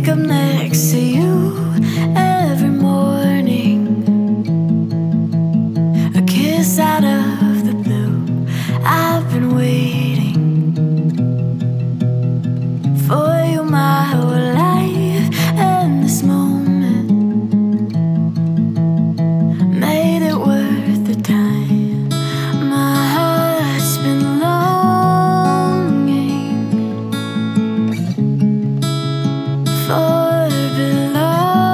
wake up next to you every morning. A kiss out of the blue. I've been waiting for you my whole life, and this moment made it worth the time. My heart's been longing for belonging.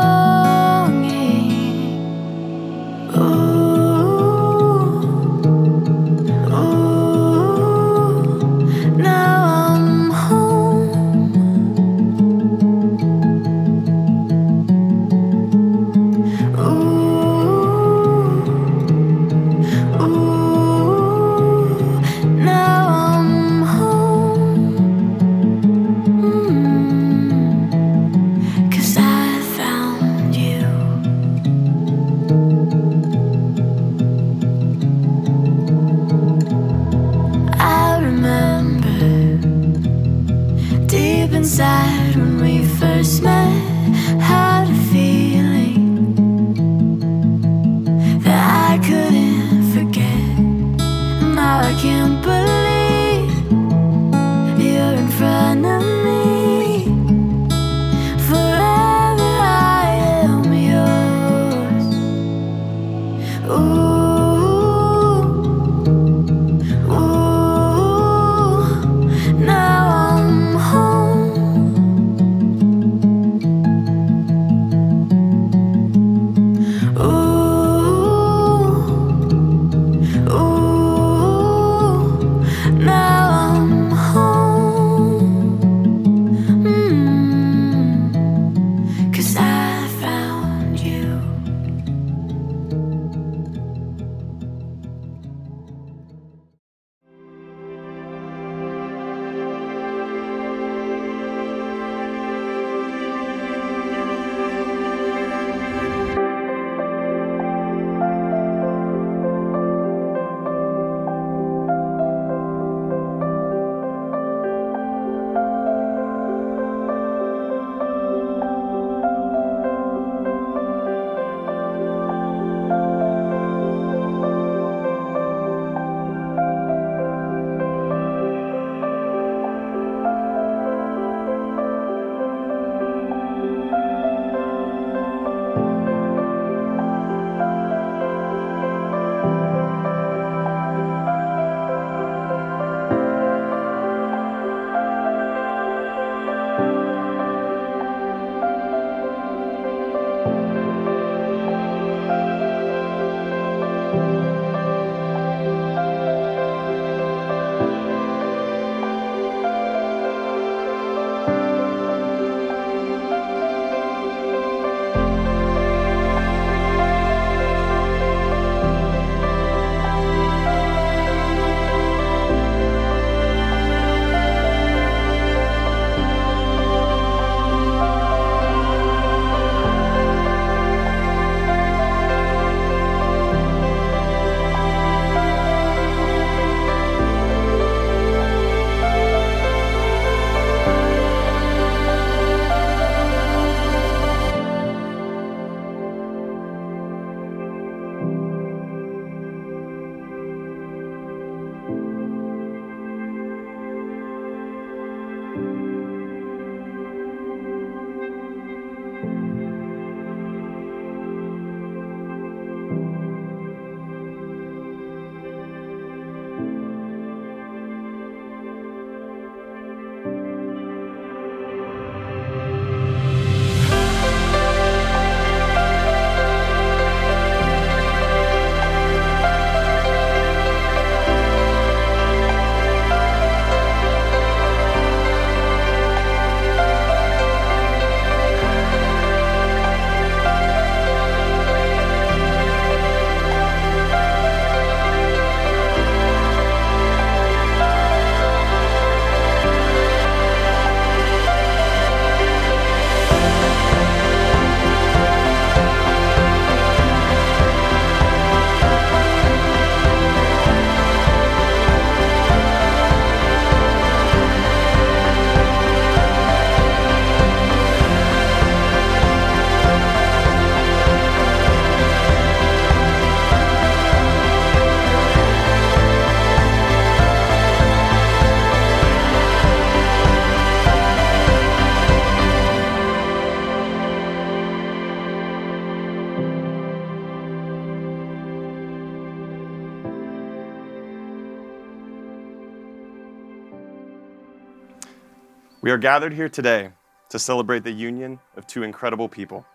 We are gathered here today to celebrate the union of two incredible people,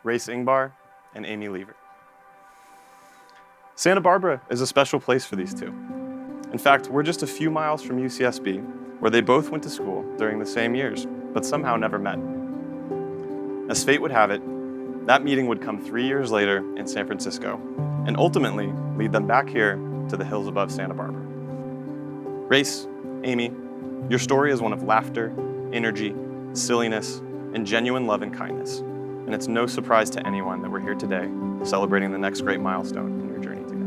Race Ingbar and Amy Lever. Santa Barbara is a special place for these two. In fact, we're just a few miles from UCSB, where they both went to school during the same years, but somehow never met. As fate would have it, that meeting would come 3 years later in San Francisco, and ultimately lead them back here to the hills above Santa Barbara. Race, Amy, your story is one of laughter, energy, silliness, and genuine love and kindness. And it's no surprise to anyone that we're here today celebrating the next great milestone in your journey together.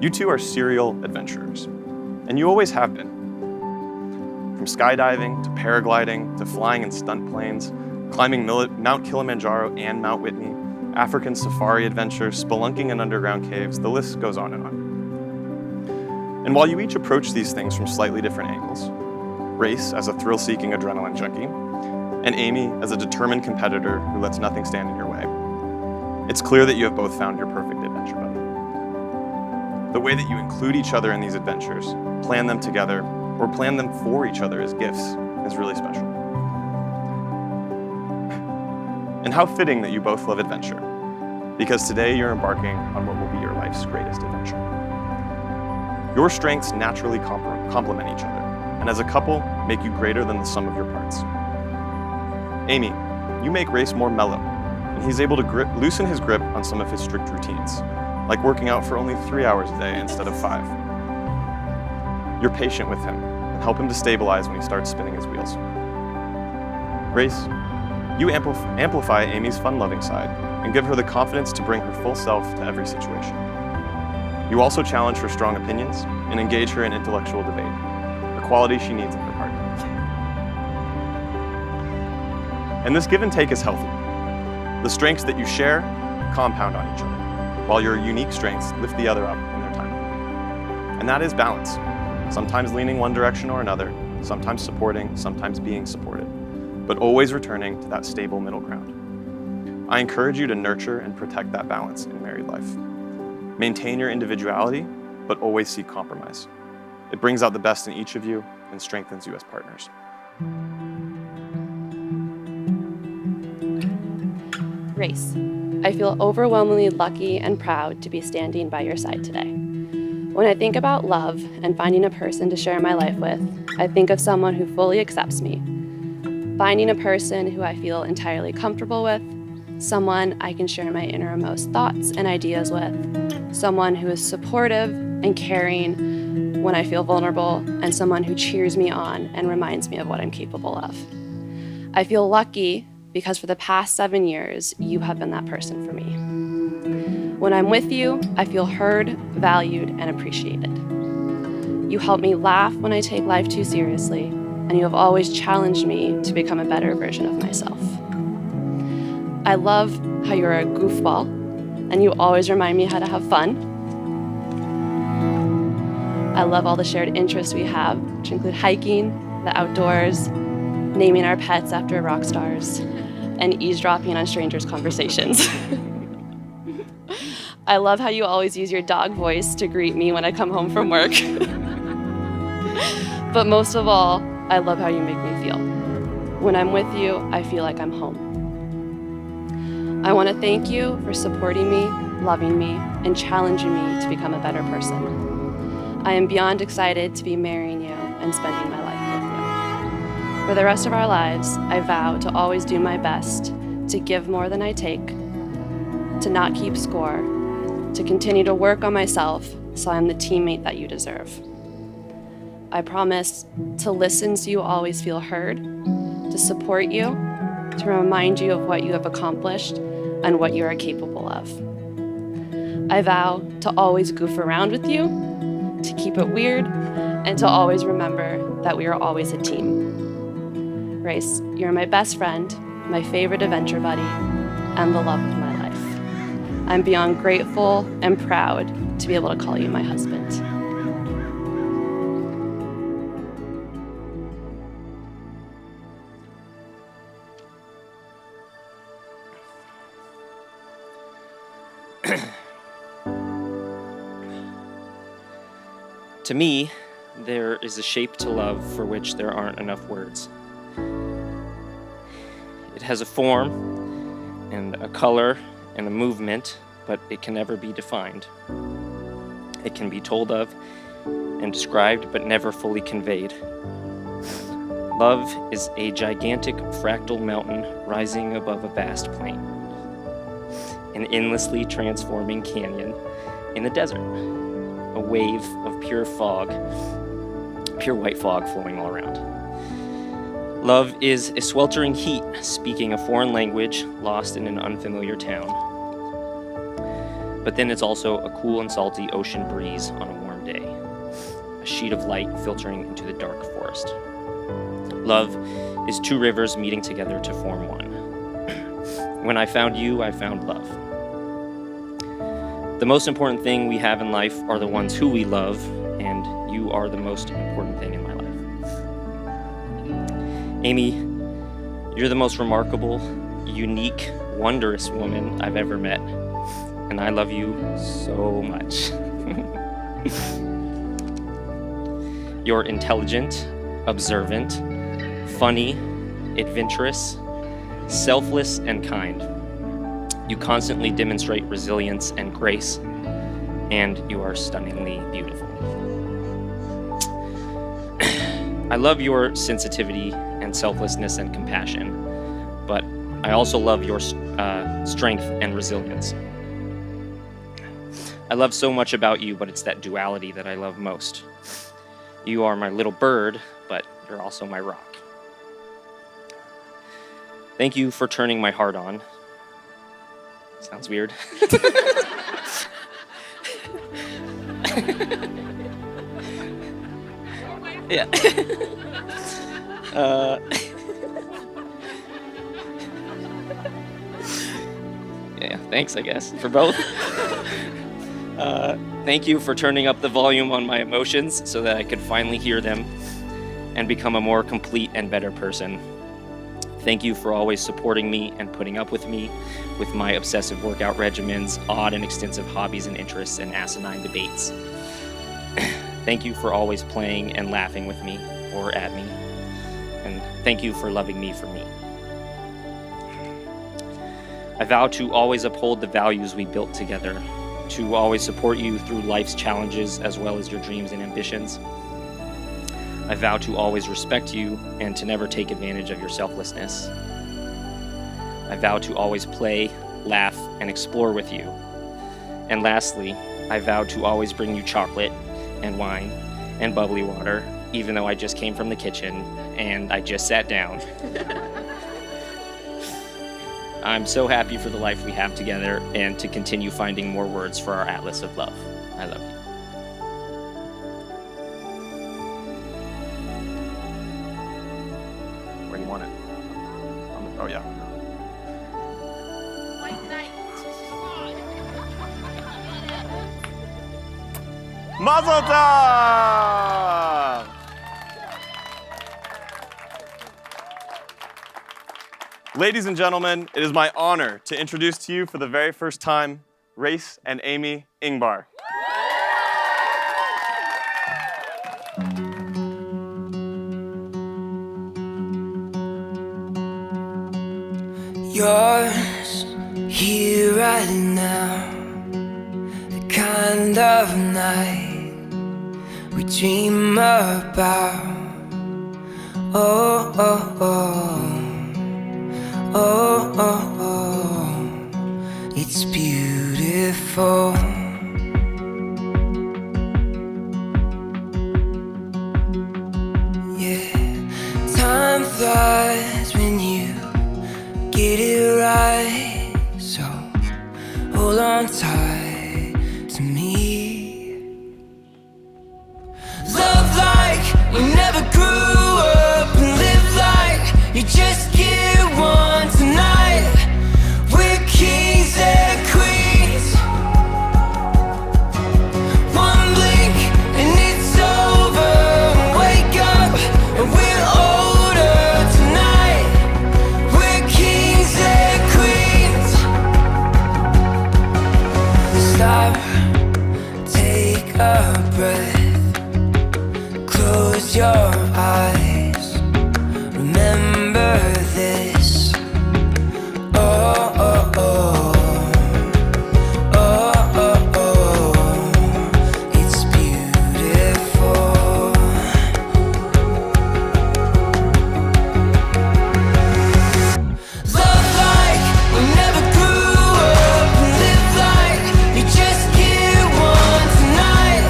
You two are serial adventurers, and you always have been. From skydiving to paragliding to flying in stunt planes, climbing Mount Kilimanjaro and Mount Whitney, African safari adventures, spelunking in underground caves, the list goes on and on. And while you each approach these things from slightly different angles, Race as a thrill-seeking adrenaline junkie, and Amy as a determined competitor who lets nothing stand in your way, it's clear that you have both found your perfect adventure buddy. The way that you include each other in these adventures, plan them together, or plan them for each other as gifts is really special. And how fitting that you both love adventure, because today you're embarking on what will be your life's greatest adventure. Your strengths naturally complement each other, and as a couple, make you greater than the sum of your parts. Amy, you make Race more mellow, and he's able to loosen his grip on some of his strict routines, like working out for only 3 hours a day instead of 5. You're patient with him and help him to stabilize when he starts spinning his wheels. Race, you amplify Amy's fun-loving side and give her the confidence to bring her full self to every situation. You also challenge her strong opinions and engage her in intellectual debate, a quality she needs in her partner. And this give and take is healthy. The strengths that you share compound on each other, while your unique strengths lift the other up in their time. And that is balance, sometimes leaning one direction or another, sometimes supporting, sometimes being supported, but always returning to that stable middle ground. I encourage you to nurture and protect that balance in married life. Maintain your individuality, but always seek compromise. It brings out the best in each of you and strengthens you as partners. Race, I feel overwhelmingly lucky and proud to be standing by your side today. When I think about love and finding a person to share my life with, I think of someone who fully accepts me. Finding a person who I feel entirely comfortable with, someone I can share my innermost thoughts and ideas with, someone who is supportive and caring when I feel vulnerable, and someone who cheers me on and reminds me of what I'm capable of. I feel lucky because for the past 7 years, you have been that person for me. When I'm with you, I feel heard, valued, and appreciated. You help me laugh when I take life too seriously, and you have always challenged me to become a better version of myself. I love how you're a goofball, and you always remind me how to have fun. I love all the shared interests we have, which include hiking, the outdoors, naming our pets after rock stars, and eavesdropping on strangers' conversations. I love how you always use your dog voice to greet me when I come home from work. But most of all, I love how you make me feel. When I'm with you, I feel like I'm home. I want to thank you for supporting me, loving me, and challenging me to become a better person. I am beyond excited to be marrying you and spending my life with you. For the rest of our lives, I vow to always do my best, to give more than I take, to not keep score, to continue to work on myself so I'm the teammate that you deserve. I promise to listen so you always feel heard, to support you, to remind you of what you have accomplished and what you are capable of. I vow to always goof around with you, to keep it weird, and to always remember that we are always a team. Race, you're my best friend, my favorite adventure buddy, and the love of my life. I'm beyond grateful and proud to be able to call you my husband. To me, there is a shape to love for which there aren't enough words. It has a form and a color and a movement, but it can never be defined. It can be told of and described, but never fully conveyed. Love is a gigantic fractal mountain rising above a vast plain, an endlessly transforming canyon in the desert, a wave of pure white fog flowing all around. Love is a sweltering heat, speaking a foreign language, lost in an unfamiliar town. But then it's also a cool and salty ocean breeze on a warm day, a sheet of light filtering into the dark forest. Love is two rivers meeting together to form one. When I found you, I found love. The most important thing we have in life are the ones who we love, and you are the most important thing in my life. Amy, you're the most remarkable, unique, wondrous woman I've ever met, and I love you so much. You're intelligent, observant, funny, adventurous, selfless, and kind. You constantly demonstrate resilience and grace, and you are stunningly beautiful. I love your sensitivity and selflessness and compassion, but I also love your strength and resilience. I love so much about you, but it's that duality that I love most. You are my little bird, but you're also my rock. Thank you for turning my heart on. Sounds weird. Yeah. Yeah, thanks, I guess, for both. Thank you for turning up the volume on my emotions so that I could finally hear them and become a more complete and better person. Thank you for always supporting me and putting up with me with my obsessive workout regimens, odd and extensive hobbies and interests, and asinine debates. Thank you for always playing and laughing with me or at me. And thank you for loving me for me. I vow to always uphold the values we built together, to always support you through life's challenges as well as your dreams and ambitions. I vow to always respect you and to never take advantage of your selflessness. I vow to always play, laugh, and explore with you. And lastly, I vow to always bring you chocolate and wine and bubbly water, even though I just came from the kitchen and I just sat down. I'm so happy for the life we have together and to continue finding more words for our atlas of love. I love you. Where do you want it? Oh, yeah. Mazel tov! Ladies and gentlemen, it is my honor to introduce to you for the very first time, Race and Amy Ingbar. Yours here right now, the kind of night we dream about. Oh, oh, oh, oh, oh, oh, it's beautiful. Yeah, time flies when you get it right, so hold on tight to me. Love like you never grew up and live like you just get one tonight. We're kings and queens. One blink and it's over. Wake up and we're older tonight. We're kings and queens. this. Oh, oh, oh. Oh, oh, oh. It's beautiful. Love like we never grew up, and live like you just get one tonight.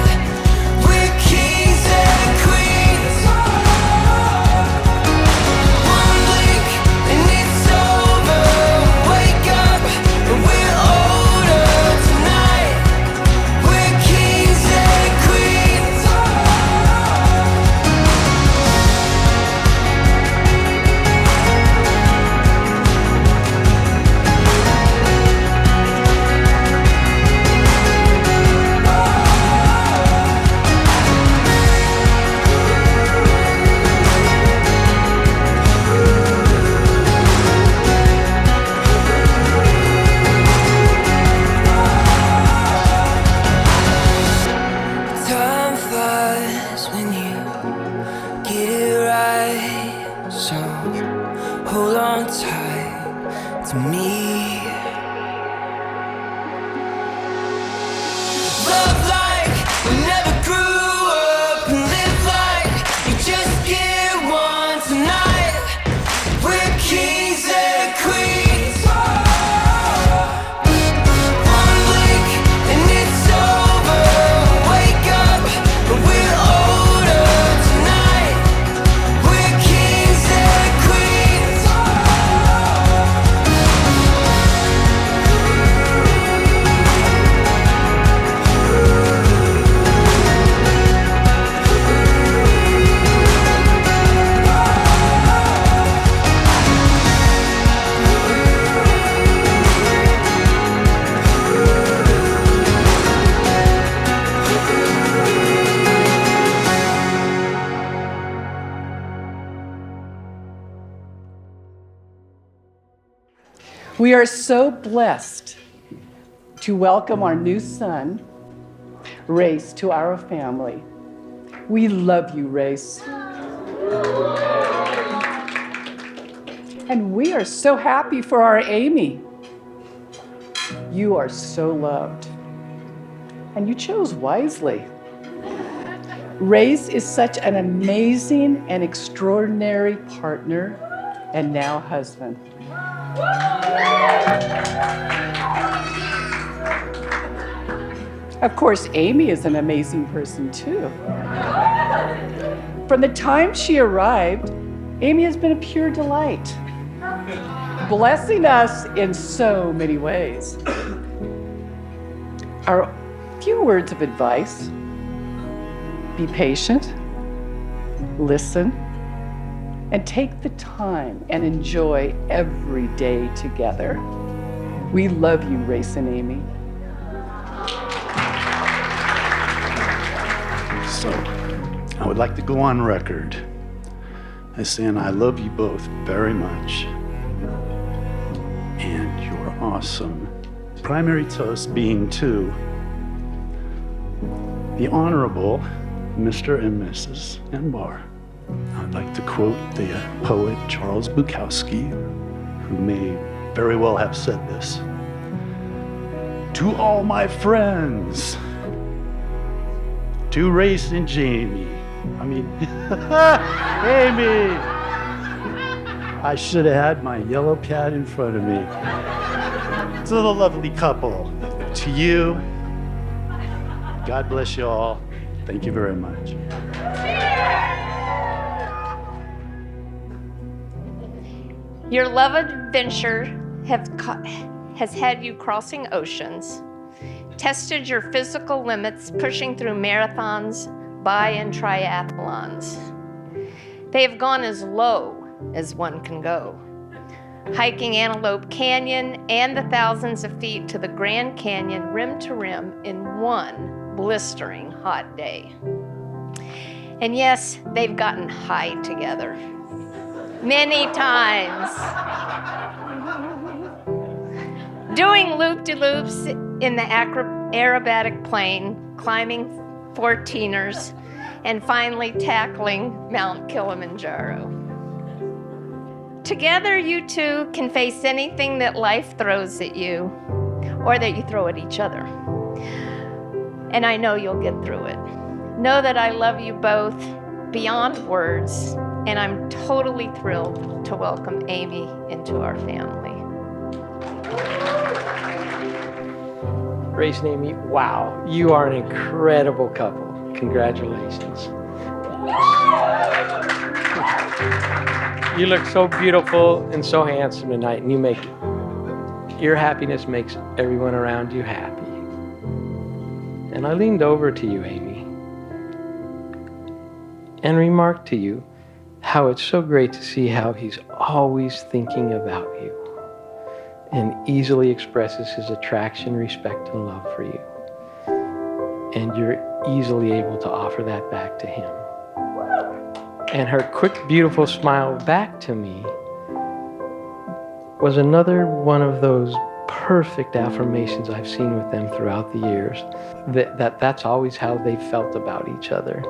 We're kings and queens. One blink and it's over. Wake up and we're older tonight. We're kings and queens. Time flies when you get it right. So hold on tight to me. Love like we never grew up, and live like you just get one tonight. We're kings and queens. One blink and it's over. Wake up and we're older tonight. We're kings and queens. We are so blessed to welcome our new son, Race, to our family. We love you, Race. And we are so happy for our Amy. You are so loved. And you chose wisely. Race is such an amazing and extraordinary partner and now husband. Of course, Amy is an amazing person too. From the time she arrived, Amy has been a pure delight, blessing us in so many ways. Our few words of advice: be patient, listen, and take the time and enjoy every day together. We love you, Race and Amy. So, I would like to go on record as saying I love you both very much. And you're awesome. Primary toast being to the Honorable Mr. and Mrs. Enbar. I'd like to quote the poet Charles Bukowski, who may very well have said this. To all my friends, to Race and Amy. I should have had my yellow pad in front of me. To the lovely couple, to you, God bless you all. Thank you very much. Your love adventure has had you crossing oceans, tested your physical limits, pushing through marathons, bi and triathlons. They have gone as low as one can go, hiking Antelope Canyon and the thousands of feet to the Grand Canyon rim to rim in one blistering hot day. And yes, they've gotten high together. Many times. Doing loop-de-loops in the aerobatic plane, climbing 14ers, and finally tackling Mount Kilimanjaro. Together, you two can face anything that life throws at you or that you throw at each other. And I know you'll get through it. Know that I love you both beyond words, and I'm totally thrilled to welcome Amy into our family. Grace and Amy, wow, you are an incredible couple. Congratulations. You look so beautiful and so handsome tonight, and your happiness makes everyone around you happy. And I leaned over to you, Amy, and remarked to you how it's so great to see how he's always thinking about you and easily expresses his attraction, respect, and love for you. And you're easily able to offer that back to him. And her quick, beautiful smile back to me was another one of those perfect affirmations I've seen with them throughout the years. That's always how they felt about each other.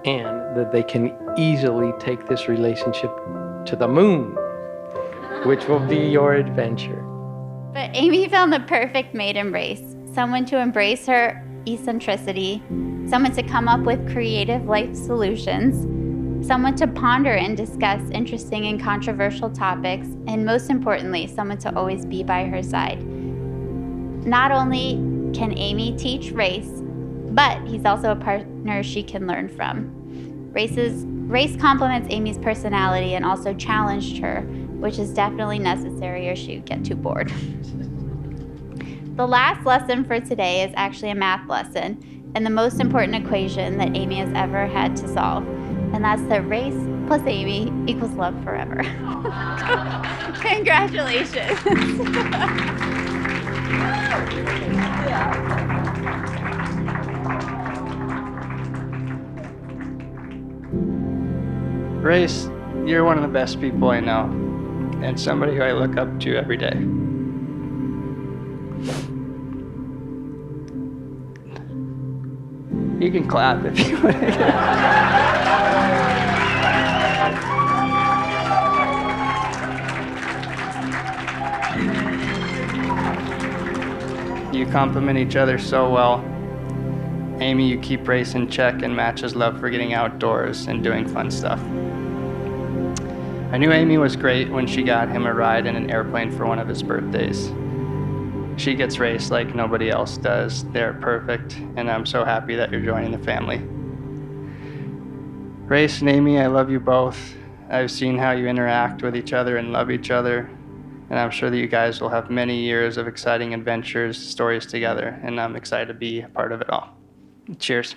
And that they can easily take this relationship to the moon, which will be your adventure. But Amy found the perfect mate embrace, someone to embrace her eccentricity, someone to come up with creative life solutions, someone to ponder and discuss interesting and controversial topics, and most importantly, someone to always be by her side. Not only can Amy teach Race, but he's also a partner she can learn from. Race complements Amy's personality and also challenged her, which is definitely necessary or she'd get too bored. The last lesson for today is actually a math lesson and the most important equation that Amy has ever had to solve. And that's that Race plus Amy equals love forever. Congratulations. Race, you're one of the best people I know, and somebody who I look up to every day. You can clap if you want. You complement each other so well. Amy, you keep Race in check and match his love for getting outdoors and doing fun stuff. I knew Amy was great when she got him a ride in an airplane for one of his birthdays. She gets Race like nobody else does. They're perfect, and I'm so happy that you're joining the family. Race and Amy, I love you both. I've seen how you interact with each other and love each other, and I'm sure that you guys will have many years of exciting adventures, stories together, and I'm excited to be a part of it all. Cheers.